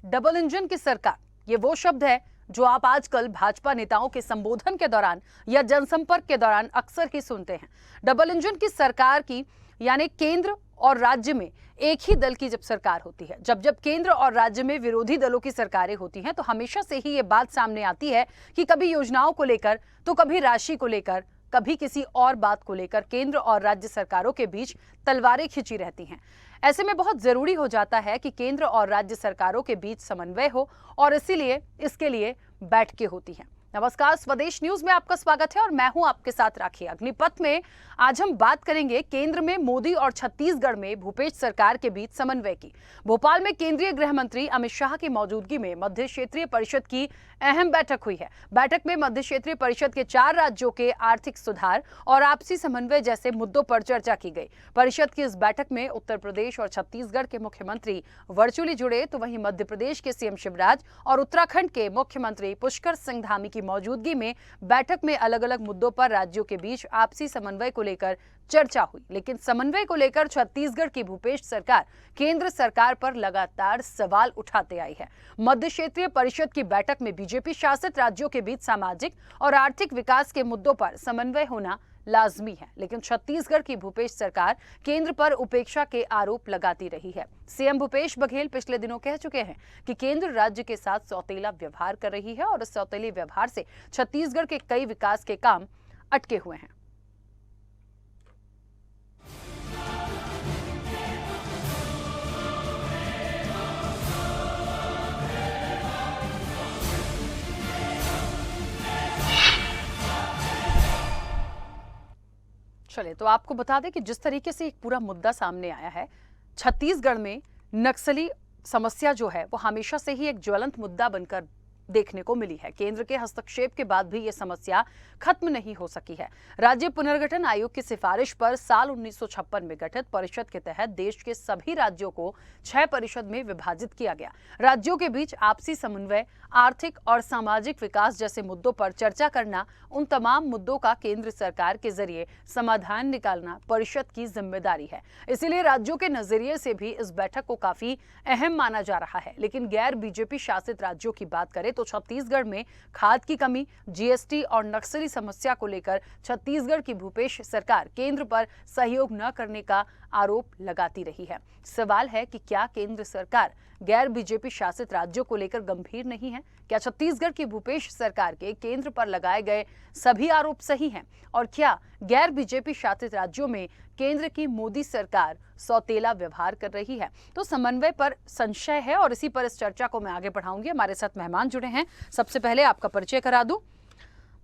Double engine की सरकार, ये वो शब्द है जो आप आजकल भाजपा नेताओं के संबोधन के दौरान या जनसंपर्क के दौरान अक्सर ही सुनते हैं। डबल इंजन की सरकार की यानी केंद्र और राज्य में एक ही दल की जब सरकार होती है, जब जब केंद्र और राज्य में विरोधी दलों की सरकारें होती हैं, तो हमेशा से ही ये बात सामने आती है कि कभी योजनाओं को लेकर, तो कभी राशि को लेकर, कभी किसी और बात को लेकर केंद्र और राज्य सरकारों के बीच तलवारें खिंची रहती हैं। ऐसे में बहुत जरूरी हो जाता है कि केंद्र और राज्य सरकारों के बीच समन्वय हो और इसीलिए इसके लिए बैठकें होती हैं। नमस्कार, स्वदेश न्यूज में आपका स्वागत है और मैं हूं आपके साथ राखी। अग्निपथ में आज हम बात करेंगे केंद्र में मोदी और छत्तीसगढ़ में भूपेश सरकार के बीच समन्वय की। भोपाल में केंद्रीय गृह मंत्री अमित शाह की मौजूदगी में मध्य क्षेत्रीय परिषद की अहम बैठक हुई है। बैठक में मध्य क्षेत्रीय परिषद के 4 राज्यों के आर्थिक सुधार और आपसी समन्वय जैसे मुद्दों पर चर्चा की गई। परिषद की इस बैठक में उत्तर प्रदेश और छत्तीसगढ़ के मुख्यमंत्री वर्चुअली जुड़े, तो वहीं मध्य प्रदेश के सीएम शिवराज और उत्तराखंड के मुख्यमंत्री पुष्कर सिंह धामी की मौजूदगी में बैठक में अलग अलग मुद्दों पर राज्यों के बीच आपसी समन्वय को लेकर चर्चा हुई। लेकिन समन्वय को लेकर छत्तीसगढ़ की भूपेश सरकार केंद्र सरकार पर लगातार सवाल उठाते आई है। मध्य क्षेत्रीय परिषद की बैठक में बीजेपी शासित राज्यों के बीच सामाजिक और आर्थिक विकास के मुद्दों पर समन्वय होना लाजमी है, लेकिन छत्तीसगढ़ की भूपेश सरकार केंद्र पर उपेक्षा के आरोप लगाती रही है। सीएम भूपेश बघेल पिछले दिनों कह चुके हैं कि केंद्र राज्य के साथ सौतेला व्यवहार कर रही है और इस सौतेले व्यवहार से छत्तीसगढ़ के कई विकास के काम अटके हुए हैं। चलिए, तो आपको बता दें कि जिस तरीके से एक पूरा मुद्दा सामने आया है, छत्तीसगढ़ में नक्सली समस्या जो है वो हमेशा से ही एक ज्वलंत मुद्दा बनकर देखने को मिली है। केंद्र के हस्तक्षेप के बाद भी ये समस्या खत्म नहीं हो सकी है। राज्य पुनर्गठन आयोग की सिफारिश पर साल 1956 में गठित परिषद के तहत देश के सभी राज्यों को 6 परिषद में विभाजित किया गया। राज्यों के बीच आपसी समन्वय, आर्थिक और सामाजिक विकास जैसे मुद्दों पर चर्चा करना, उन तमाम मुद्दों का केंद्र सरकार के जरिए समाधान निकालना परिषद की जिम्मेदारी है। इसीलिए राज्यों के नजरिए से भी इस बैठक को काफी अहम माना जा रहा है। लेकिन गैर बीजेपी शासित राज्यों की बात करें तो छत्तीसगढ़ में खाद की कमी, जीएसटी और नक्सली समस्या को लेकर छत्तीसगढ़ की भूपेश सरकार केंद्र पर सहयोग न करने का आरोप लगाती रही है। सवाल है कि क्या केंद्र सरकार गैर बीजेपी शासित राज्यों को लेकर गंभीर नहीं है? क्या छत्तीसगढ़ की भूपेश सरकार के केंद्र पर लगाए गए सभी आरोप सही हैं? और क्या गैर बीजेपी शासित राज्यों में केंद्र की मोदी सरकार सौतेला व्यवहार कर रही है? तो समन्वय पर संशय है और इसी पर इस चर्चा को मैं आगे बढ़ाऊंगी। हमारे साथ मेहमान जुड़े हैं। सबसे पहले आपका परिचय करा दूं।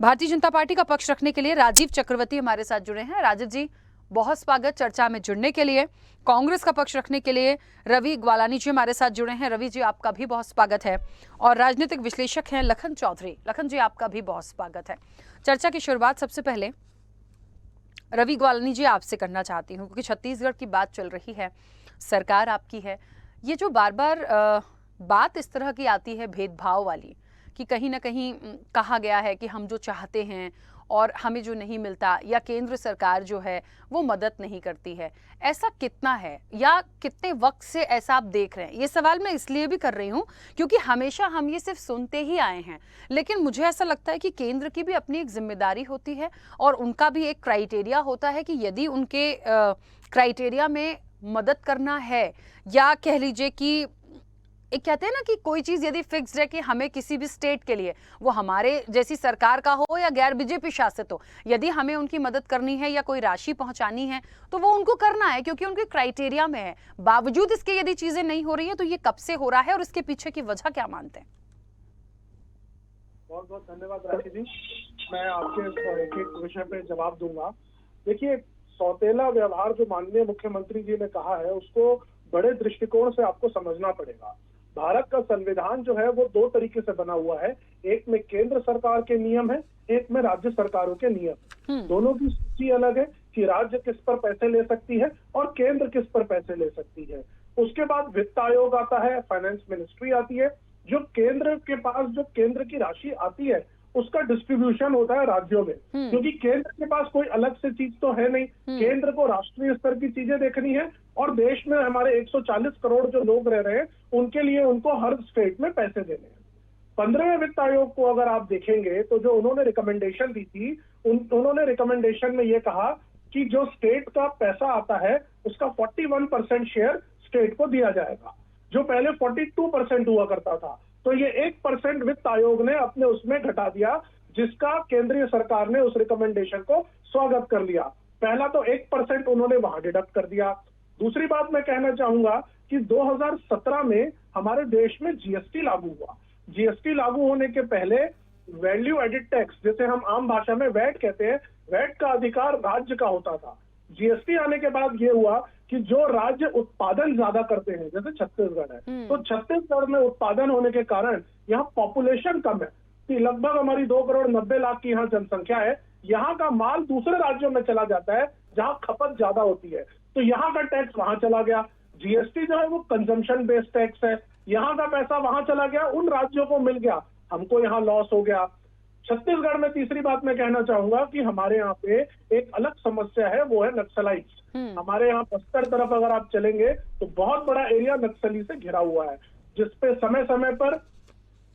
भारतीय जनता पार्टी का पक्ष रखने के लिए राजीव चक्रवर्ती हमारे साथ जुड़े हैं। राजीव जी, बहुत स्वागत चर्चा में जुड़ने के लिए। कांग्रेस का पक्ष रखने के लिए रवि ग्वालानी जी हमारे साथ जुड़े हैं। रवि जी, आपका भी बहुत स्वागत है। और राजनीतिक विश्लेषक हैं लखन चौधरी। लखन जी, आपका भी बहुत स्वागत है। चर्चा की शुरुआत सबसे पहले रवि ग्वालानी जी आपसे करना चाहती हूँ, क्योंकि छत्तीसगढ़ की बात चल रही है, सरकार आपकी है। ये जो बार बार बात इस तरह की आती है भेदभाव वाली, कि कहीं ना कहीं कहा गया है कि हम जो चाहते हैं और हमें जो नहीं मिलता, या केंद्र सरकार जो है वो मदद नहीं करती है, ऐसा कितना है या कितने वक्त से ऐसा आप देख रहे हैं? ये सवाल मैं इसलिए भी कर रही हूँ क्योंकि हमेशा हम ये सिर्फ सुनते ही आए हैं, लेकिन मुझे ऐसा लगता है कि केंद्र की भी अपनी एक जिम्मेदारी होती है और उनका भी एक क्राइटेरिया होता है कि यदि उनके क्राइटेरिया में मदद करना है, या कह लीजिए कि एक कहते हैं ना कि कोई चीज यदि फिक्स्ड है कि हमें किसी भी स्टेट के लिए, वो हमारे जैसी सरकार का हो या गैर बीजेपी शासित हो, यदि हमें उनकी मदद करनी है या कोई राशि पहुंचानी है तो वो उनको करना है, क्योंकि उनके क्राइटेरिया में है। बावजूद इसके यदि चीजें नहीं हो रही है तो ये कब से हो रहा है और इसके पीछे की वजह क्या मानते हैं? बहुत बहुत धन्यवाद राखी जी। मैं आपके एक एक विषय पे जवाब दूंगा। देखिए, सौतेला व्यवहार जो माननीय मुख्यमंत्री जी ने कहा है, उसको बड़े दृष्टिकोण से आपको समझना पड़ेगा। भारत का संविधान जो है वो 2 तरीके से बना हुआ है। एक में केंद्र सरकार के नियम है, एक में राज्य सरकारों के नियम। दोनों की सूची अलग है कि राज्य किस पर पैसे ले सकती है और केंद्र किस पर पैसे ले सकती है। उसके बाद वित्त आयोग आता है, फाइनेंस मिनिस्ट्री आती है। जो केंद्र के पास जो केंद्र की राशि आती है उसका डिस्ट्रीब्यूशन होता है राज्यों में, क्योंकि केंद्र के पास कोई अलग से चीज तो है नहीं। केंद्र को राष्ट्रीय स्तर की चीजें देखनी है और देश में हमारे 140 करोड़ जो लोग रह रहे हैं उनके लिए उनको हर स्टेट में पैसे देने हैं। 15वें वित्त आयोग को अगर आप देखेंगे तो जो उन्होंने रिकमेंडेशन दी थी, उन्होंने रिकमेंडेशन में ये कहा कि जो स्टेट का पैसा आता है उसका 41% शेयर स्टेट को दिया जाएगा, जो पहले 42% हुआ करता था। तो ये 1% वित्त आयोग ने अपने उसमें घटा दिया, जिसका केंद्रीय सरकार ने उस रिकमेंडेशन को स्वागत कर लिया। पहला तो 1% उन्होंने वहां डिडक्ट कर दिया। दूसरी बात मैं कहना चाहूंगा कि 2017 में हमारे देश में जीएसटी लागू हुआ। जीएसटी लागू होने के पहले वैल्यू एडिड टैक्स, जैसे हम आम भाषा में वैट कहते हैं, वैट का अधिकार राज्य का होता था। जीएसटी आने के बाद ये हुआ कि जो राज्य उत्पादन ज्यादा करते हैं, जैसे छत्तीसगढ़ है, तो छत्तीसगढ़ में उत्पादन होने के कारण यहाँ पॉपुलेशन कम है, कि लगभग हमारी 2,90,00,000 की यहाँ जनसंख्या है। यहाँ का माल दूसरे राज्यों में चला जाता है जहाँ खपत ज्यादा होती है, तो यहाँ का टैक्स वहां चला गया। जीएसटी जो है वो कंजम्पशन बेस्ड टैक्स है, यहाँ का पैसा वहां चला गया, उन राज्यों को मिल गया, हमको यहाँ लॉस हो गया। छत्तीसगढ़ में तीसरी बात मैं कहना चाहूंगा कि हमारे यहाँ पे एक अलग समस्या है, वो है नक्सलाइट। हमारे यहाँ बस्तर तरफ अगर आप चलेंगे तो बहुत बड़ा एरिया नक्सली से घिरा हुआ है, जिसपे समय समय पर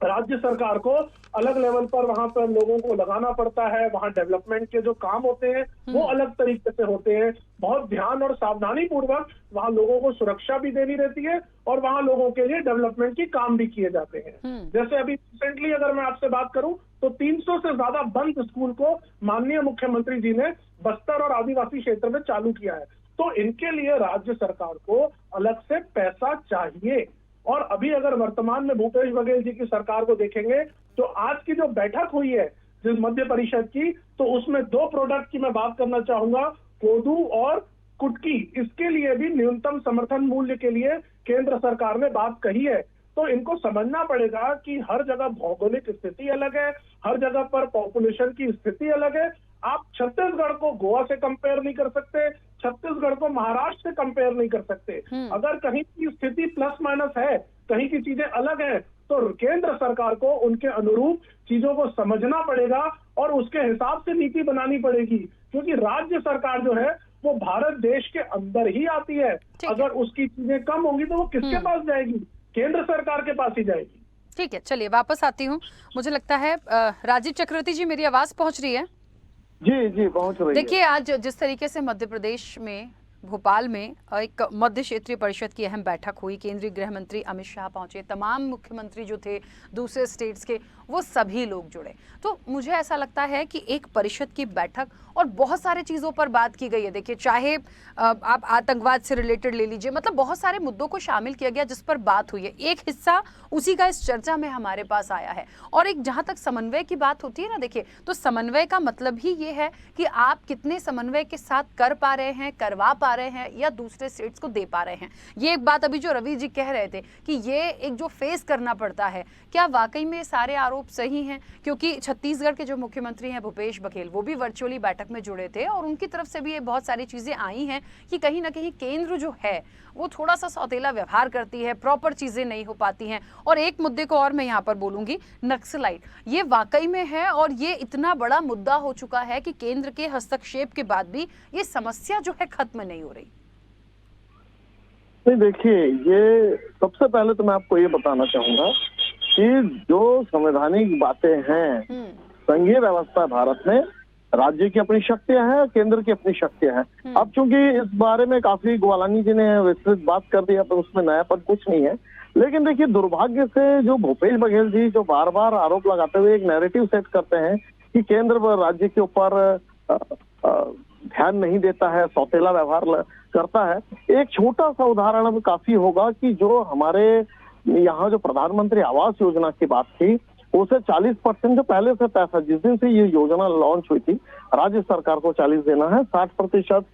राज्य सरकार को अलग लेवल पर वहां पर लोगों को लगाना पड़ता है। वहां डेवलपमेंट के जो काम होते हैं वो अलग तरीके से होते हैं। बहुत ध्यान और सावधानी पूर्वक वहां लोगों को सुरक्षा भी देनी रहती है और वहां लोगों के लिए डेवलपमेंट की काम भी किए जाते हैं। जैसे अभी रिसेंटली अगर मैं आपसे बात करूं तो 300 से ज्यादा बंद स्कूल को माननीय मुख्यमंत्री जी ने बस्तर और आदिवासी क्षेत्र में चालू किया है। तो इनके लिए राज्य सरकार को अलग से पैसा चाहिए। और अभी अगर वर्तमान में भूपेश बघेल जी की सरकार को देखेंगे तो आज की जो बैठक हुई है जिस मध्य परिषद की, तो उसमें 2 प्रोडक्ट की मैं बात करना चाहूंगा, कोदू और कुटकी। इसके लिए भी न्यूनतम समर्थन मूल्य के लिए केंद्र सरकार ने बात कही है। तो इनको समझना पड़ेगा कि हर जगह भौगोलिक स्थिति अलग है, हर जगह पर पॉपुलेशन की स्थिति अलग है। आप छत्तीसगढ़ को गोवा से कंपेयर नहीं कर सकते, छत्तीसगढ़ को महाराष्ट्र से कंपेयर नहीं कर सकते। अगर कहीं की स्थिति प्लस माइनस है, कहीं की चीजें अलग है, तो केंद्र सरकार को उनके अनुरूप चीजों को समझना पड़ेगा और उसके हिसाब से नीति बनानी पड़ेगी, क्योंकि राज्य सरकार जो है वो भारत देश के अंदर ही आती है। अगर उसकी चीजें कम होंगी तो वो किसके पास जाएगी? केंद्र सरकार के पास ही जाएगी। ठीक है, चलिए वापस आती हूँ। मुझे लगता है राजीव चक्रवर्ती जी, मेरी आवाज पहुंच रही है? जी जी पहुंच रही है। देखिए, आज जिस तरीके से मध्य प्रदेश में भोपाल में एक मध्य क्षेत्रीय परिषद की अहम बैठक हुई, केंद्रीय गृह मंत्री अमित शाह पहुंचे, तमाम मुख्यमंत्री जो थे दूसरे स्टेट्स के वो सभी लोग जुड़े। तो मुझे ऐसा लगता है कि एक परिषद की बैठक और बहुत सारे चीज़ों पर बात की गई है। देखिए, चाहे आप आतंकवाद से रिलेटेड ले लीजिए, मतलब बहुत सारे मुद्दों को शामिल किया गया जिस पर बात हुई है। एक हिस्सा उसी का इस चर्चा में हमारे पास आया है। और एक जहाँ तक समन्वय की बात होती है ना, देखिए, तो समन्वय का मतलब ही ये है कि आप कितने समन्वय के साथ कर पा रहे हैं, करवा पा रहे हैं या दूसरे स्टेट्स को दे पा रहे हैं। ये एक बात अभी जो रवि जी कह रहे थे कि ये एक जो फेस करना पड़ता है, क्या वाकई में सारे आरोप सही हैं? क्योंकि छत्तीसगढ़ के जो मुख्यमंत्री हैं भूपेश बघेल, वो भी वर्चुअली बैठक में जुड़े थे और उनकी तरफ से भी ये बहुत सारी चीजें आई हैं कि कहीं ना कहीं केंद्र जो है वो थोड़ा सा सौतेला व्यवहार करती है, प्रॉपर चीजें नहीं हो पाती हैं। और एक मुद्दे को और मैं यहाँ पर बोलूंगी, नक्सलाइट, ये वाकई में है और ये इतना बड़ा मुद्दा हो चुका है कि केंद्र के हस्तक्षेप के बाद भी ये समस्या जो है खत्म नहीं हो रही। नहीं, देखिए, ये सबसे पहले तो मैं आपको ये बताना चाहूंगा कि जो संवैधानिक बातें हैं, संघीय व्यवस्था भारत में, राज्य की अपनी शक्तियां हैं, केंद्र की अपनी शक्तियां हैं। अब चूंकि इस बारे में काफी ग्वालानी जी ने विस्तृत बात कर दी है, तो उसमें नयापन कुछ नहीं है। लेकिन देखिए, दुर्भाग्य से जो भूपेश बघेल जी जो बार बार आरोप लगाते हुए एक नैरेटिव सेट करते हैं कि केंद्र राज्य के ऊपर ध्यान नहीं देता है, सौतेला व्यवहार करता है। एक छोटा सा उदाहरण अब काफी होगा कि जो हमारे यहाँ जो प्रधानमंत्री आवास योजना की बात थी, उसे 40% जो पहले से पैसा, जिस दिन से ये योजना लॉन्च हुई थी, राज्य सरकार को 40 देना है, 40%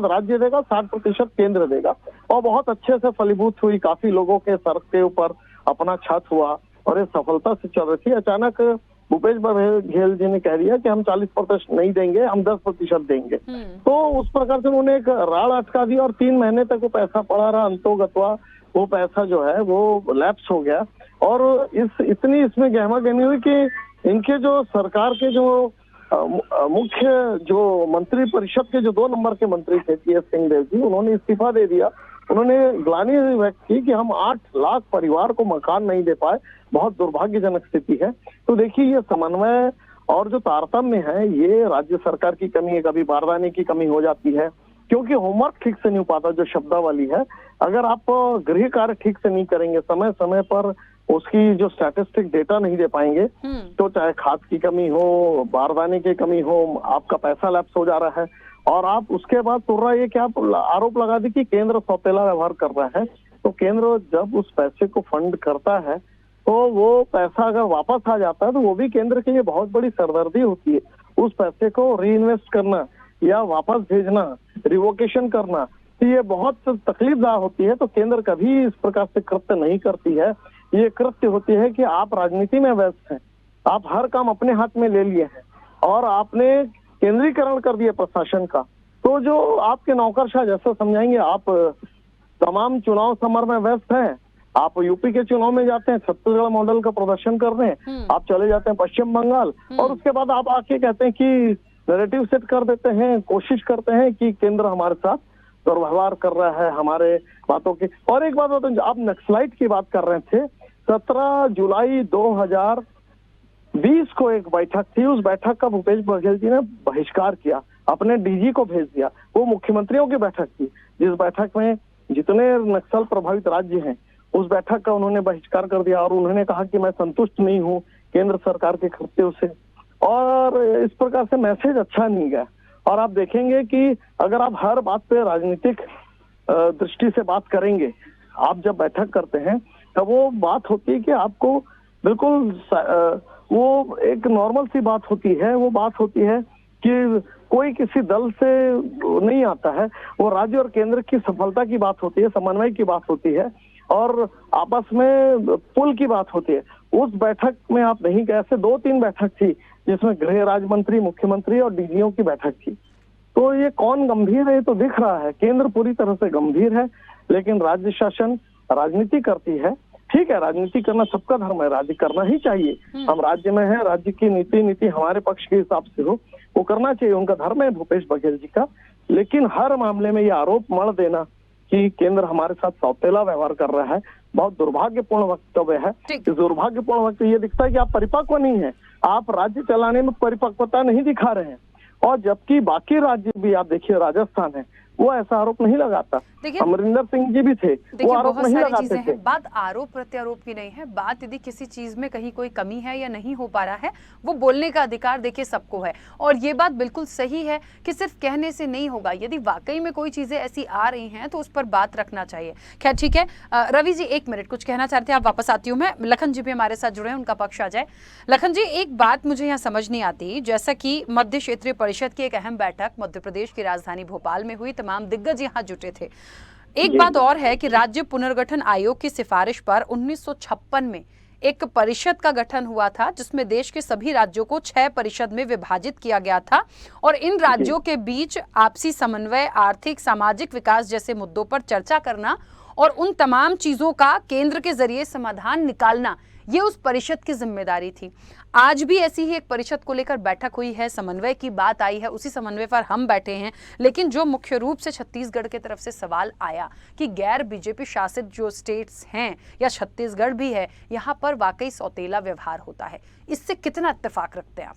राज्य देगा, 60% केंद्र देगा। और बहुत अच्छे से फलीभूत हुई, काफी लोगों के सर के ऊपर अपना छत हुआ और ये सफलता से चल रही थी। अचानक भूपेश बघेल जी ने कह दिया कि हम 40% नहीं देंगे, हम 10% देंगे। तो उस प्रकार से उन्होंने एक राड़ अटका दी और 3 महीने तक वो पैसा पड़ा रहा, अंतोगत्वा वो पैसा जो है वो लैप्स हो गया। और इतनी इसमें गहमा गहमी हुई कि इनके जो सरकार के जो मुख्य जो मंत्री परिषद के जो 2 नंबर के मंत्री थे टीएस सिंहदेव जी, उन्होंने इस्तीफा दे दिया। उन्होंने ग्लानि व्यक्त की कि हम 8 लाख परिवार को मकान नहीं दे पाए, बहुत दुर्भाग्यजनक स्थिति है। तो देखिए, ये समन्वय और जो तारतम्य है, ये राज्य सरकार की कमी है। कभी बारदाने की कमी हो जाती है, क्योंकि होमवर्क ठीक से नहीं हो पाता, जो शब्दावली है। अगर आप गृह कार्य ठीक से नहीं करेंगे, समय समय पर उसकी जो स्टैटिस्टिक डेटा नहीं दे पाएंगे, तो चाहे खाद की कमी हो, बारदाने की कमी हो, आपका पैसा लैप्स हो जा रहा है। और आप उसके बाद तुर्रा ये क्या आरोप लगा दी कि केंद्र सौतेला व्यवहार कर रहा है। तो केंद्र जब उस पैसे को फंड करता है, तो वो पैसा अगर वापस आ जाता है, तो वो भी केंद्र के लिए बहुत बड़ी सरदर्दी होती है। उस पैसे को री इन्वेस्ट करना या वापस भेजना, रिवोकेशन करना, तो ये बहुत तकलीफदार होती है। तो केंद्र कभी इस प्रकार से कृत्य नहीं करती है। ये कृत्य होती है कि आप राजनीति में व्यस्त हैं, आप हर काम अपने हाथ में ले लिए हैं और आपने केंद्रीकरण कर दिया प्रशासन का। तो जो आपके नौकरशाह जैसा समझाएंगे, आप तमाम चुनाव समर में व्यस्त हैं। आप यूपी के चुनाव में जाते हैं, छत्तीसगढ़ मॉडल का प्रदर्शन करने, आप चले जाते हैं पश्चिम बंगाल, और उसके बाद आप आके कहते हैं कि नैरेटिव सेट कर देते हैं, कोशिश करते हैं कि केंद्र हमारे साथ दुर्व्यवहार कर रहा है, हमारे बातों की। और एक बात बताओ, आप नक्सलाइट की बात कर रहे थे, 17 जुलाई 2020 को एक बैठक थी। उस बैठक का भूपेश बघेल जी ने बहिष्कार किया, अपने डीजी को भेज दिया। वो मुख्यमंत्रियों की बैठक थी, जिस बैठक में जितने नक्सल प्रभावित राज्य हैं, उस बैठक का उन्होंने बहिष्कार कर दिया। और उन्होंने कहा कि मैं संतुष्ट नहीं हूँ केंद्र सरकार के कृत्यों से, और इस प्रकार से मैसेज अच्छा नहीं गया। और आप देखेंगे कि अगर आप हर बात पे राजनीतिक दृष्टि से बात करेंगे, आप जब बैठक करते हैं, तब वो बात होती है कि आपको बिल्कुल वो एक नॉर्मल सी बात होती है। वो बात होती है कि कोई किसी दल से नहीं आता है, वो राज्य और केंद्र की सफलता की बात होती है, समन्वय की बात होती है, और आपस में पुल की बात होती है। उस बैठक में आप नहीं गए। ऐसे 2-3 बैठक थी जिसमें गृह राज्य मंत्री, मुख्यमंत्री और डीजीओ की बैठक थी। तो ये कौन गंभीर है, तो दिख रहा है। केंद्र पूरी तरह से गंभीर है, लेकिन राज्य शासन राजनीति करती है। ठीक है, राजनीति करना सबका धर्म है, राज्य करना ही चाहिए। हम राज्य में हैं, राज्य की नीति हमारे पक्ष के हिसाब से हो, वो करना चाहिए, उनका धर्म है भूपेश बघेल जी का। लेकिन हर मामले में ये आरोप मढ़ देना कि केंद्र हमारे साथ सौतेला व्यवहार कर रहा है, बहुत दुर्भाग्यपूर्ण वक्तव्य है। इस दुर्भाग्यपूर्ण वक्तव्य ये दिखता है कि आप परिपक्व नहीं है, आप राज्य चलाने में परिपक्वता नहीं दिखा रहे हैं। और जबकि बाकी राज्य भी, आप देखिए राजस्थान है, वो ऐसा आरोप नहीं लगाता। अमरिंदर सिंह जी भी थे, वो आरोप नहीं लगाते थे। बात आरोप प्रत्यारोप की नहीं है, बात यदि किसी चीज में कहीं कोई कमी है या नहीं हो पा रहा है, वो बोलने का अधिकार देखिए सबको है। और ये बात बिल्कुल सही है कि सिर्फ कहने से नहीं होगा, यदि वाकई में कोई चीजें ऐसी आ रही हैं तो उस पर बात रखना चाहिए। खैर ठीक है, रवि जी 1 मिनट कुछ कहना चाहते हैं आप? वापस आती हूँ मैं, लखन जी भी हमारे साथ जुड़े हैं, उनका पक्ष आ जाए। लखन जी, एक बात मुझे यहाँ समझ नहीं आती, जैसा कि मध्य क्षेत्रीय परिषद की एक अहम बैठक मध्य प्रदेश की राजधानी भोपाल में हुई, तमाम दिग्गज यहाँ जुटे थे। एक बात और है कि राज्य पुनर्गठन आयोग की सिफारिश पर 1956 में एक परिषद का गठन हुआ था, जिसमें देश के सभी राज्यों को 6 परिषद में विभाजित किया गया था, और इन राज्यों के बीच आपसी समन्वय, आर्थिक सामाजिक विकास जैसे मुद्दों पर चर्चा करना और उन तमाम चीजों का केंद्र के जरिए समाधान निकालना, ये उस परिषद की जिम्मेदारी थी। आज भी ऐसी ही एक परिषद को लेकर बैठक हुई है, समन्वय की बात आई है, उसी समन्वय पर हम बैठे हैं। लेकिन जो मुख्य रूप से छत्तीसगढ़ की तरफ से सवाल आया कि गैर बीजेपी शासित जो स्टेट्स हैं या छत्तीसगढ़ भी है, यहाँ पर वाकई सौतेला व्यवहार होता है, इससे कितना इत्तेफाक रखते हैं आप?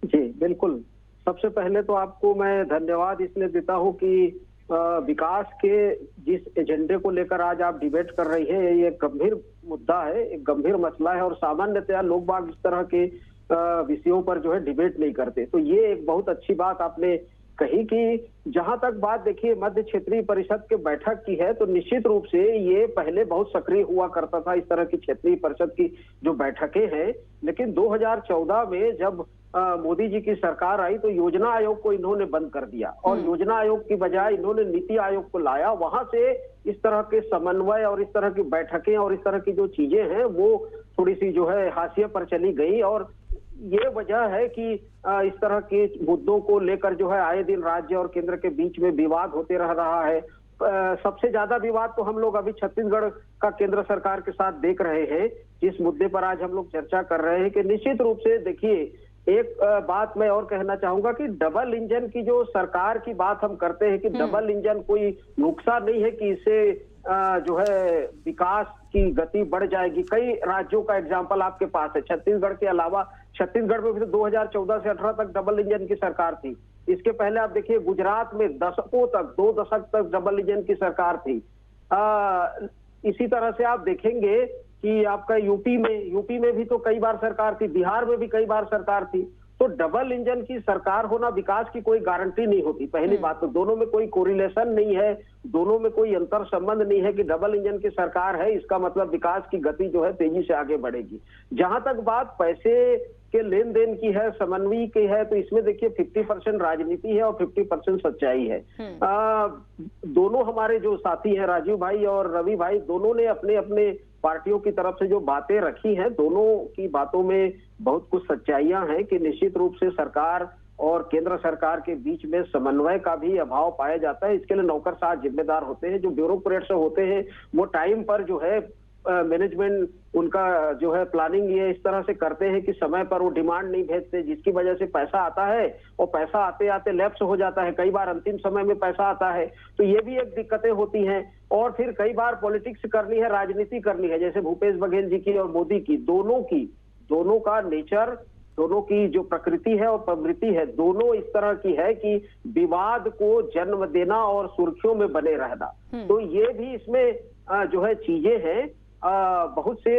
जी बिल्कुल, सबसे पहले तो आपको मैं धन्यवाद इसलिए देता हूँ कि विकास के जिस एजेंडे को लेकर आज आप डिबेट कर रही हैं, ये गंभीर मुद्दा है, एक गंभीर मसला है, और सामान्यतया लोग बाग इस तरह के विषयों पर जो है डिबेट नहीं करते। तो ये एक बहुत अच्छी बात आपने कही कि जहां तक बात देखिए मध्य क्षेत्रीय परिषद के बैठक की है, तो निश्चित रूप से ये पहले बहुत सक्रिय हुआ करता था, इस तरह की क्षेत्रीय परिषद की जो बैठकें हैं। लेकिन 2014 में जब मोदी जी की सरकार आई, तो योजना आयोग को इन्होंने बंद कर दिया, और योजना आयोग की बजाय इन्होंने नीति आयोग को लाया। वहां से इस तरह के समन्वय और इस तरह की बैठकें और इस तरह की जो चीजें हैं, वो थोड़ी सी जो है हाशिए पर चली गई। और ये वजह है कि इस तरह के मुद्दों को लेकर जो है आए दिन राज्य और केंद्र के बीच में विवाद होते रह रहा है। सबसे ज्यादा विवाद तो हम लोग अभी छत्तीसगढ़ का केंद्र सरकार के साथ देख रहे हैं, जिस मुद्दे पर आज हम लोग चर्चा कर रहे हैं कि निश्चित रूप से देखिए एक बात मैं और कहना चाहूंगा कि डबल इंजन की जो सरकार की बात हम करते हैं कि डबल इंजन कोई नुकसान नहीं है कि इससे जो है विकास की गति बढ़ जाएगी। कई राज्यों का एग्जांपल आपके पास है, छत्तीसगढ़ के अलावा छत्तीसगढ़ में भी तो 2014 से 18 तक डबल इंजन की सरकार थी। इसके पहले आप देखिए गुजरात में दशकों तक, 2 दशक तक डबल इंजन की सरकार थी। इसी तरह से आप देखेंगे कि आपका यूपी में भी तो कई बार सरकार थी, बिहार में भी कई बार सरकार थी। तो डबल इंजन की सरकार होना विकास की कोई गारंटी नहीं होती। पहली बात तो दोनों में कोई कोरिलेशन नहीं है, दोनों में कोई अंतर संबंध नहीं है कि डबल इंजन की सरकार है इसका मतलब विकास की गति जो है तेजी से आगे बढ़ेगी। जहां तक बात पैसे के लेन देन की है, समन्वय की है, तो इसमें देखिए 50% राजनीति है और 50% सच्चाई है। दोनों हमारे जो साथी हैं राजीव भाई और रवि भाई, दोनों ने अपने अपने पार्टियों की तरफ से जो बातें रखी हैं, दोनों की बातों में बहुत कुछ सच्चाइयां हैं कि निश्चित रूप से सरकार और केंद्र सरकार के बीच में समन्वय का भी अभाव पाया जाता है। इसके लिए नौकरशाह जिम्मेदार होते हैं। जो ब्यूरोक्रेट्स होते हैं वो टाइम पर जो है मैनेजमेंट उनका जो है प्लानिंग ये इस तरह से करते हैं कि समय पर वो डिमांड नहीं भेजते, जिसकी वजह से पैसा आता है और पैसा आते आते लैप्स हो जाता है, कई बार अंतिम समय में पैसा आता है। तो ये भी एक दिक्कतें होती हैं। और फिर कई बार पॉलिटिक्स करनी है, राजनीति करनी है, जैसे भूपेश बघेल जी की और मोदी की, दोनों का नेचर, दोनों की जो प्रकृति है और प्रवृत्ति है, दोनों इस तरह की है कि विवाद को जन्म देना और सुर्खियों में बने रहना। तो ये भी इसमें जो है चीजें हैं। बहुत से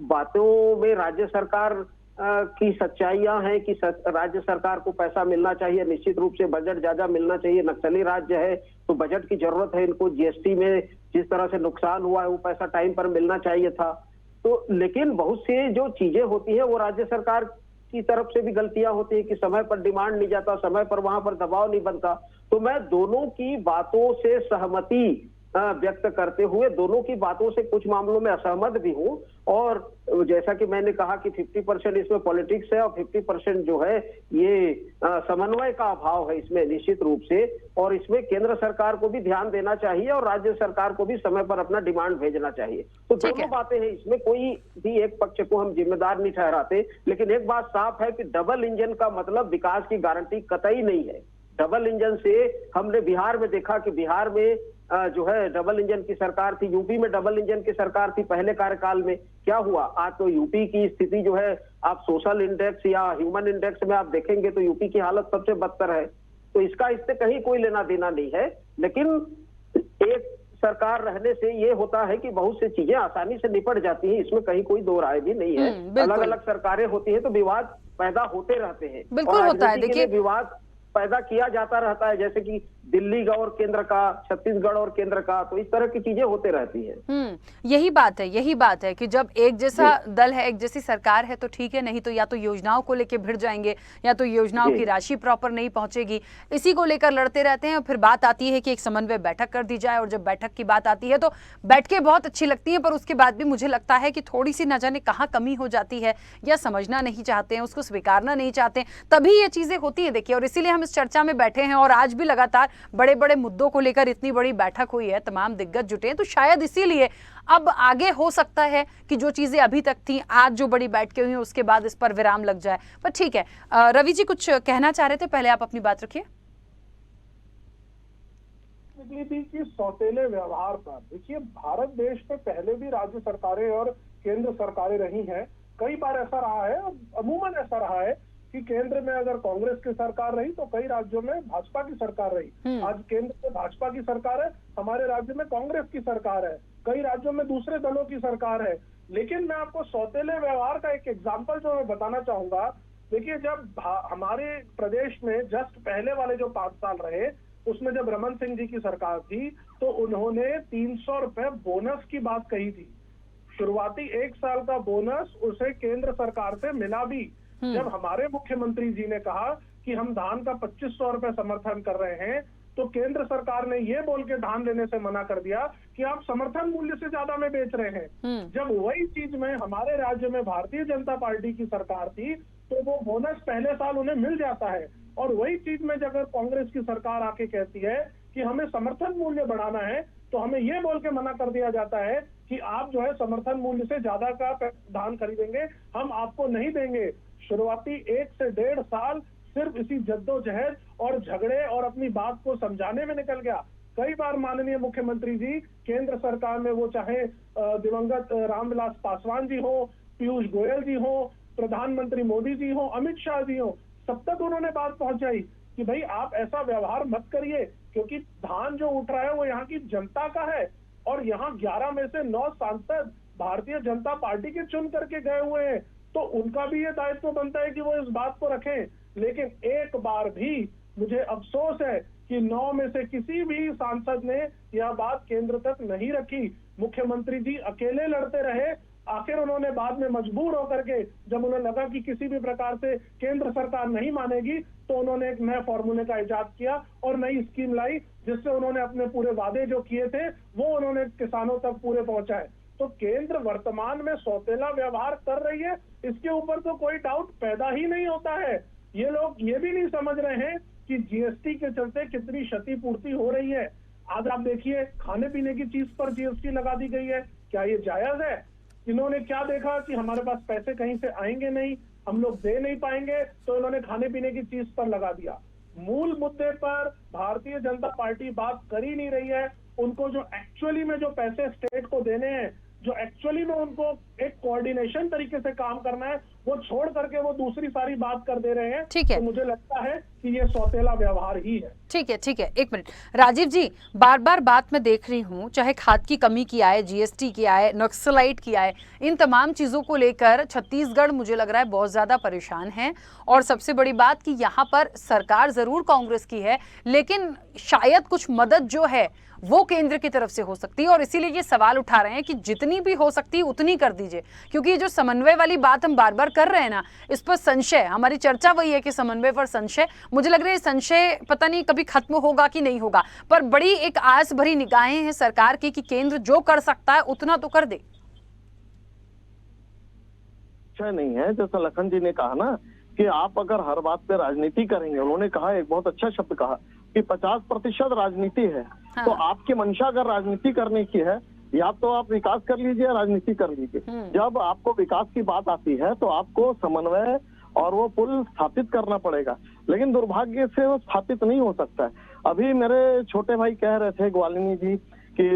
बातों में राज्य सरकार की सच्चाइयां हैं कि राज्य सरकार को पैसा मिलना चाहिए, निश्चित रूप से बजट ज्यादा मिलना चाहिए। नक्सली राज्य है तो बजट की जरूरत है इनको, जीएसटी में जिस तरह से नुकसान हुआ है वो पैसा टाइम पर मिलना चाहिए था। तो लेकिन बहुत से जो चीजें होती है वो राज्य सरकार की तरफ से भी गलतियां होती है कि समय पर डिमांड नहीं जाता, समय पर वहां पर दबाव नहीं बनता। तो मैं दोनों की बातों से सहमति व्यक्त करते हुए दोनों की बातों से कुछ मामलों में असहमत भी हूं। और जैसा कि मैंने कहा कि 50% इसमें पॉलिटिक्स है और 50% जो है ये समन्वय का अभाव है इसमें निश्चित रूप से। और इसमें केंद्र सरकार को भी ध्यान देना चाहिए और राज्य सरकार को भी समय पर अपना डिमांड भेजना चाहिए। तो दोनों बातें हैं, इसमें कोई भी एक पक्ष को हम जिम्मेदार नहीं ठहराते। लेकिन एक बात साफ है कि डबल इंजन का मतलब विकास की गारंटी कतई नहीं है। डबल इंजन से हमने बिहार में देखा कि बिहार में जो है डबल इंजन की सरकार थी, यूपी में डबल इंजन की सरकार थी पहले कार्यकाल में। क्या हुआ? आज तो यूपी की स्थिति जो है, आप सोशल इंडेक्स या ह्यूमन इंडेक्स में आप देखेंगे तो यूपी की हालत सबसे बदतर है। तो इसका इससे कहीं कोई लेना देना नहीं है। लेकिन एक सरकार रहने से ये होता है कि बहुत सी चीजें आसानी से निपट जाती हैं, इसमें कहीं कोई दो राय भी नहीं है। अलग अलग सरकारें होती है तो विवाद पैदा होते रहते हैं, बिल्कुल होता है। देखिए विवाद पैदा किया जाता रहता है, जैसे कि दिल्ली का और केंद्र का, छत्तीसगढ़ और केंद्र का, तो इस तरह की चीजें होते रहती है। यही बात है कि जब एक जैसा दल है, एक जैसी सरकार है तो ठीक है, नहीं तो या तो योजनाओं को लेके भिड़ जाएंगे या तो योजनाओं की राशि प्रॉपर नहीं पहुंचेगी, इसी को लेकर लड़ते रहते हैं। और फिर बात आती है कि एक समन्वय बैठक कर दी जाए, और जब बैठक की बात आती है तो बैठकें बहुत अच्छी लगती हैं, पर उसके बाद भी मुझे लगता है कि थोड़ी सी न जाने कहाँ कमी हो जाती है, या समझना नहीं चाहते हैं, उसको स्वीकारना नहीं चाहते, तभी ये चीजें होती है। देखिए, और इसीलिए हम इस चर्चा में बैठे हैं और आज भी लगातार बड़े बड़े मुद्दों को लेकर इतनी बड़ी बैठक हुई है, तमाम दिग्गज जुटे हैं। तो शायद इसीलिए अब आगे हो सकता है कि जो चीजें अभी तक थी, आज जो बड़ी बैठकें हुई उसके बाद इस पर विराम लग जाए। पर ठीक है, रवि जी कुछ कहना चाह रहे थे, पहले आप अपनी बात रखिए। थी कि सौतेले व्यवहार पर, देखिए भारत देश में पहले भी राज्य सरकारें और केंद्र सरकारें रही हैं। कई बार ऐसा रहा है, अमूमन ऐसा रहा है कि केंद्र में अगर कांग्रेस की सरकार रही तो कई राज्यों में भाजपा की सरकार रही। आज केंद्र में भाजपा की सरकार है, हमारे राज्य में कांग्रेस की सरकार है, कई राज्यों में दूसरे दलों की सरकार है। लेकिन मैं आपको सौतेले व्यवहार का एक एग्जाम्पल जो मैं बताना चाहूंगा। देखिए, जब हमारे प्रदेश में जस्ट पहले वाले जो 5 साल रहे, उसमें जब रमन सिंह जी की सरकार थी तो उन्होंने 300 रुपए बोनस की बात कही थी। शुरुआती 1 साल का बोनस उसे केंद्र सरकार से मिला भी। जब हमारे मुख्यमंत्री जी ने कहा कि हम धान का 2500 रुपए समर्थन कर रहे हैं, तो केंद्र सरकार ने ये बोल के धान लेने से मना कर दिया कि आप समर्थन मूल्य से ज्यादा में बेच रहे हैं। जब वही चीज में हमारे राज्य में भारतीय जनता पार्टी की सरकार थी तो वो बोनस पहले साल उन्हें मिल जाता है। और वही चीज में जब कांग्रेस की सरकार आके कहती है कि हमें समर्थन मूल्य बढ़ाना है, तो हमें ये बोल के मना कर दिया जाता है कि आप जो है समर्थन मूल्य से ज्यादा का धान खरीदेंगे, हम आपको नहीं देंगे। शुरुआती 1 से 1.5 साल सिर्फ इसी जद्दोजहद और झगड़े और अपनी बात को समझाने में निकल गया। कई बार माननीय मुख्यमंत्री जी केंद्र सरकार में, वो चाहे दिवंगत रामविलास पासवान जी हो, पीयूष गोयल जी हो, प्रधानमंत्री मोदी जी हो, अमित शाह जी हो, सब तक उन्होंने बात पहुंचाई कि भाई आप ऐसा व्यवहार मत करिए, क्योंकि धान जो उठ रहा है वो यहाँ की जनता का है और यहाँ 11 में से 9 सांसद भारतीय जनता पार्टी के चुन करके गए हुए हैं, तो उनका भी ये दायित्व बनता है कि वो इस बात को रखें। लेकिन एक बार भी मुझे अफसोस है कि 9 में से किसी भी सांसद ने यह बात केंद्र तक नहीं रखी। मुख्यमंत्री जी अकेले लड़ते रहे। आखिर उन्होंने बाद में मजबूर होकर के, जब उन्हें लगा कि किसी भी प्रकार से केंद्र सरकार नहीं मानेगी, तो उन्होंने एक नए फॉर्मूले का इजाद किया और नई स्कीम लाई, जिससे उन्होंने अपने पूरे वादे जो किए थे वो उन्होंने किसानों तक पूरे पहुंचाए। तो केंद्र वर्तमान में सौतेला व्यवहार कर रही है, इसके ऊपर तो कोई डाउट पैदा ही नहीं होता है। ये लोग ये भी नहीं समझ रहे हैं कि जीएसटी के चलते कितनी क्षतिपूर्ति हो रही है। आज आप देखिए, खाने पीने की चीज पर जीएसटी लगा दी गई है। क्या ये जायज है? इन्होंने क्या देखा कि हमारे पास पैसे कहीं से आएंगे नहीं, हम लोग दे नहीं पाएंगे, तो इन्होंने खाने पीने की चीज पर लगा दिया। मूल मुद्दे पर भारतीय जनता पार्टी बात कर ही नहीं रही है। उनको जो एक्चुअली में जो पैसे स्टेट को देने हैं, जो एक्चुअली में उनको एक कोऑर्डिनेशन तरीके से काम करना है, वो छोड़ करके वो दूसरी सारी बात कर दे रहे हैं। ठीक है, तो मुझे लगता है कि ये सौतेला व्यवहार ही है। ठीक है, ठीक है, एक मिनट राजीव जी, बार बार बात मैं देख रही हूँ, चाहे खाद की कमी की आए, जीएसटी की आए, नक्सलाइट की आए, इन तमाम चीजों को लेकर छत्तीसगढ़ मुझे लग रहा है बहुत ज्यादा परेशान है। और सबसे बड़ी बात कि यहाँ पर सरकार जरूर कांग्रेस की है, लेकिन शायद कुछ मदद जो है वो केंद्र की तरफ से हो सकती है, और इसीलिए ये सवाल उठा रहे हैं कि जितनी भी हो सकती है उतनी कर दीजिए, क्योंकि ये जो समन्वय वाली बात हम बार बार कर रहे हैं ना, इस पर संशय, हमारी चर्चा वही है कि समन्वय पर संशय, मुझे लग रहा है संशय पता नहीं कभी खत्म होगा कि नहीं होगा, पर बड़ी एक आस भरी निगाहें हैं सरकार की कि केंद्र जो कर सकता है उतना तो कर दे। नहीं है, जैसा लखन जी ने कहा ना कि आप अगर हर बात पे राजनीति करेंगे, उन्होंने कहा एक बहुत अच्छा शब्द कहा कि 50% राजनीति है। हाँ। तो आपकी मंशा अगर राजनीति करने की है, या तो आप विकास कर लीजिए, राजनीति कर लीजिए। जब आपको विकास की बात आती है तो आपको समन्वय और वो पुल स्थापित करना पड़ेगा, लेकिन दुर्भाग्य से वो स्थापित नहीं हो सकता है। अभी मेरे छोटे भाई कह रहे थे, ग्वालिनी जी, कि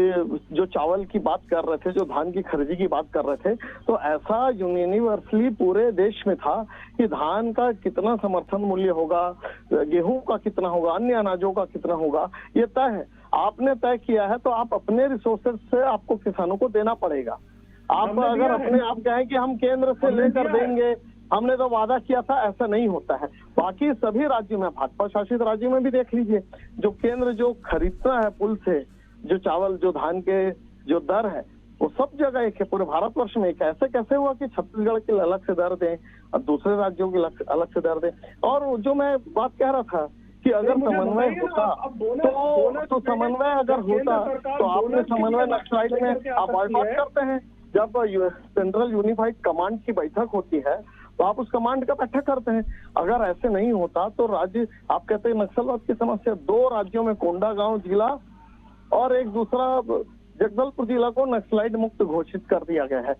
जो चावल की बात कर रहे थे, जो धान की खरीदी की बात कर रहे थे, तो ऐसा यूनिवर्सली पूरे देश में था कि धान का कितना समर्थन मूल्य होगा, गेहूं का कितना होगा, अन्य अनाजों का कितना होगा, ये तय है। आपने तय किया है तो आप अपने रिसोर्सेज से आपको किसानों को देना पड़ेगा। आप अगर अपने आप कहें कि हम केंद्र से लेकर देंगे, हमने तो वादा किया था, ऐसा नहीं होता है। बाकी सभी राज्यों में, भाजपा शासित राज्यों में भी देख लीजिए, जो केंद्र जो खरीदता है पुल से जो चावल, जो धान के जो दर है, वो सब जगह एक है, पूरे भारतवर्ष में एक। ऐसे कैसे हुआ कि छत्तीसगढ़ के अलग से दर दें और दूसरे राज्यों के अलग से दर दें? और जो मैं बात कह रहा था कि अगर समन्वय होता तो समन्वय अगर होता तो आपने समन्वय नक्सलाइट में आप बॉयकॉट करते हैं। जब सेंट्रल यूनिफाइड कमांड की बैठक होती है तो आप उस कमांड का बैठक करते हैं। अगर ऐसे नहीं होता तो राज्य, आप कहते हैं नक्सलवाद की समस्या 2 राज्यों में, कोंडागांव जिला और एक दूसरा जगदलपुर जिला को नक्सलाइट मुक्त घोषित कर दिया गया है।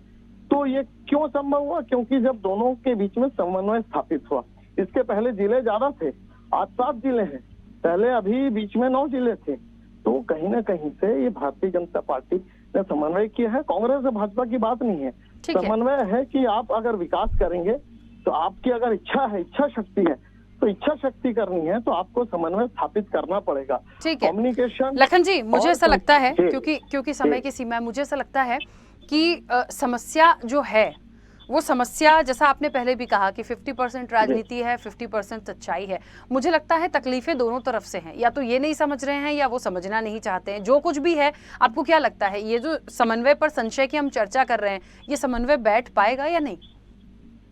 तो ये क्यों संभव हुआ? क्योंकि जब दोनों के बीच में समन्वय स्थापित हुआ। इसके पहले जिले ज्यादा थे, आज 7 जिले हैं, पहले अभी बीच में 9 जिले थे। तो कहीं ना कहीं से ये भारतीय जनता पार्टी ने समन्वय किया है। कांग्रेस और भाजपा की बात नहीं है, समन्वय है कि आप अगर विकास करेंगे तो आपकी अगर इच्छा है, इच्छा शक्ति है, तो इच्छा शक्ति करनी है तो आपको समन्वय स्थापित करना पड़ेगा। ठीक है कम्युनिकेशन। लखन जी, मुझे ऐसा लगता है, क्योंकि समय की सीमा है, मुझे ऐसा लगता है कि समस्या जो है वो समस्या, जैसा आपने पहले भी कहा कि 50% राजनीति है, 50% सच्चाई है। मुझे लगता है तकलीफें दोनों तरफ से हैं, या तो ये नहीं समझ रहे हैं या वो समझना नहीं चाहते हैं। जो कुछ भी है, आपको क्या लगता है ये जो समन्वय पर संशय की हम चर्चा कर रहे हैं, ये समन्वय बैठ पाएगा या नहीं?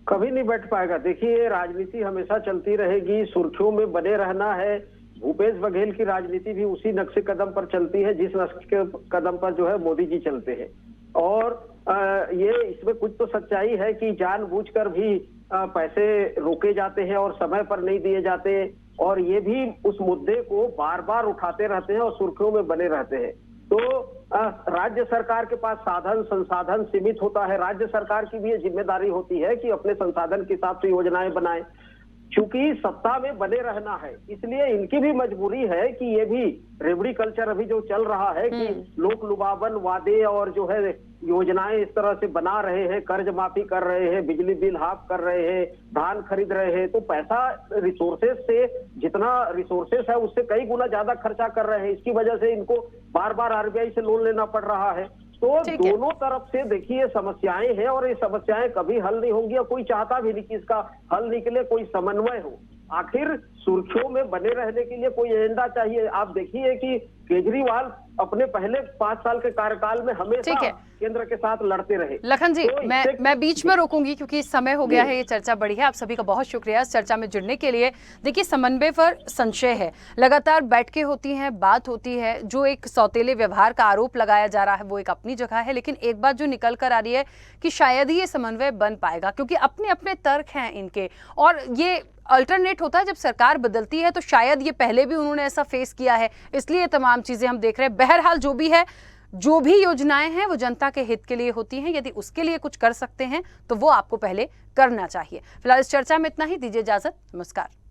कभी नहीं बैठ पाएगा। देखिए, राजनीति हमेशा चलती रहेगी, सुर्खियों में बने रहना है। भूपेश बघेल की राजनीति भी उसी नक्शे कदम पर चलती है जिस नक्शे कदम पर जो है मोदी जी चलते हैं। और ये इसमें कुछ तो सच्चाई है कि जानबूझकर भी पैसे रोके जाते हैं और समय पर नहीं दिए जाते, और ये भी उस मुद्दे को बार बार उठाते रहते हैं और सुर्खियों में बने रहते हैं। तो राज्य सरकार के पास साधन संसाधन सीमित होता है। राज्य सरकार की भी ये जिम्मेदारी होती है कि अपने संसाधन के हिसाब से योजनाएं बनाए। चूंकि सत्ता में बने रहना है, इसलिए इनकी भी मजबूरी है कि ये भी रेवड़ी कल्चर अभी जो चल रहा है कि लोक लुभावन वादे और जो है योजनाएं इस तरह से बना रहे हैं, कर्ज माफी कर रहे हैं, बिजली बिल हाफ कर रहे हैं, धान खरीद रहे हैं, तो पैसा रिसोर्सेज से जितना रिसोर्सेज है उससे कई गुना ज्यादा खर्चा कर रहे हैं। इसकी वजह से इनको बार बार आरबीआई से लोन लेना पड़ रहा है। तो दोनों तरफ से देखिए समस्याएं हैं और ये समस्याएं कभी हल नहीं होंगी और कोई चाहता भी नहीं कि इसका हल निकले, कोई समन्वय हो। आखिर सुर्खियों में बने रहने के लिए कोई एजेंडा चाहिए। आप देखिए कि केजरीवाल अपने पहले 5 साल के कार्यकाल में हमेशा केंद्र के साथ लड़ते रहे। लखन जी, तो मैं बीच में रोकूंगी क्योंकि समय हो गया है, ये चर्चा बढ़ी है। आप सभी का बहुत शुक्रिया इस चर्चा में जुड़ने के लिए। देखिए, समन्वय पर संशय है, लगातार बैठकें होती हैं, बात होती है। जो एक सौतेले व्यवहार का आरोप लगाया जा रहा है वो एक अपनी जगह है, लेकिन एक बात जो निकल कर आ रही है कि शायद ही ये समन्वय बन पाएगा, क्योंकि अपने अपने तर्क हैं इनके। और ये अल्टरनेट होता है जब सरकार बदलती है, तो शायद ये पहले भी उन्होंने ऐसा फेस किया है, इसलिए तमाम चीजें हम देख रहे हैं। बहरहाल जो भी है, जो भी योजनाएं हैं वो जनता के हित के लिए होती हैं। यदि उसके लिए कुछ कर सकते हैं तो वो आपको पहले करना चाहिए। फिलहाल इस चर्चा में इतना ही, दीजिए इजाजत, नमस्कार।